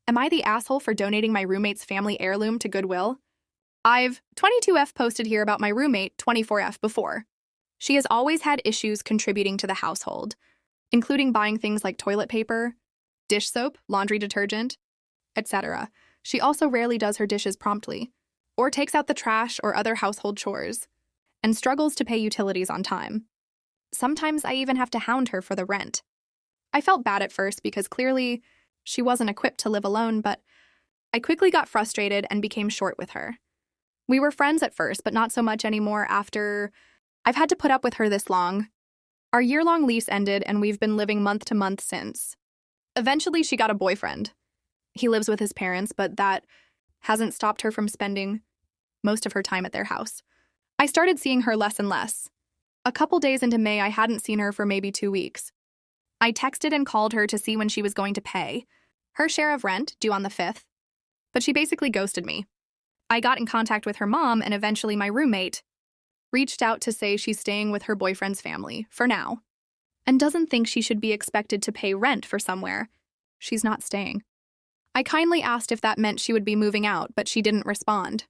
Am I the asshole for donating my roommate's family heirloom to Goodwill? I've 22F posted here about my roommate 24F before. She has always had issues contributing to the household, including buying things like toilet paper, dish soap, laundry detergent, etc. She also rarely does her dishes promptly, or takes out the trash or other household chores, and struggles to pay utilities on time. Sometimes I even have to hound her for the rent. I felt bad at first because clearly she wasn't equipped to live alone, but I quickly got frustrated and became short with her. We were friends at first, but not so much anymore after I've had to put up with her this long. Our year-long lease ended and we've been living month to month since. Eventually, she got a boyfriend. He lives with his parents, but that hasn't stopped her from spending most of her time at their house. I started seeing her less and less. A couple days into May, I hadn't seen her for maybe 2 weeks. I texted and called her to see when she was going to pay her share of rent, due on the 5th, but she basically ghosted me. I got in contact with her mom, and eventually my roommate reached out to say she's staying with her boyfriend's family, for now, and doesn't think she should be expected to pay rent for somewhere she's not staying. I kindly asked if that meant she would be moving out, but she didn't respond.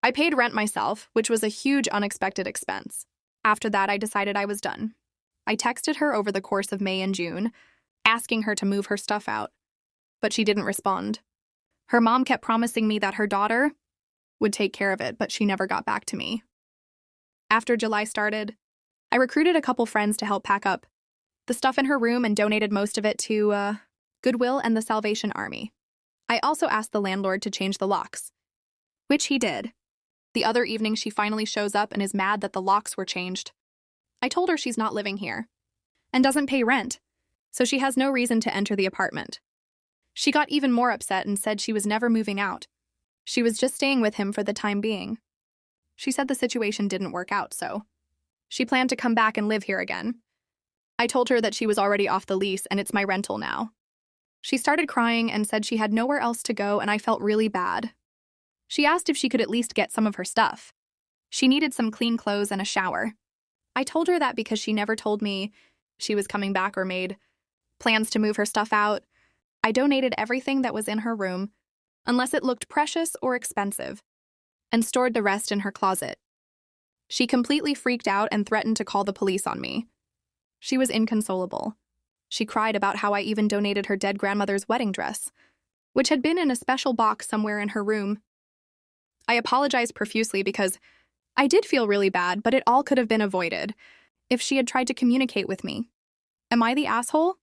I paid rent myself, which was a huge unexpected expense. After that, I decided I was done. I texted her over the course of May and June, asking her to move her stuff out, but she didn't respond. Her mom kept promising me that her daughter would take care of it, but she never got back to me. After July started, I recruited a couple friends to help pack up the stuff in her room and donated most of it to Goodwill and the Salvation Army. I also asked the landlord to change the locks, which he did. The other evening, she finally shows up and is mad that the locks were changed. I told her she's not living here and doesn't pay rent, so she has no reason to enter the apartment. She got even more upset and said she was never moving out. She was just staying with him for the time being. She said the situation didn't work out, so she planned to come back and live here again. I told her that she was already off the lease and it's my rental now. She started crying and said she had nowhere else to go, and I felt really bad. She asked if she could at least get some of her stuff. She needed some clean clothes and a shower. I told her that because she never told me she was coming back or made plans to move her stuff out. I donated everything that was in her room, unless it looked precious or expensive, and stored the rest in her closet. She completely freaked out and threatened to call the police on me. She was inconsolable. She cried about how I even donated her dead grandmother's wedding dress, which had been in a special box somewhere in her room. I apologized profusely because I did feel really bad, but it all could have been avoided if she had tried to communicate with me. Am I the asshole?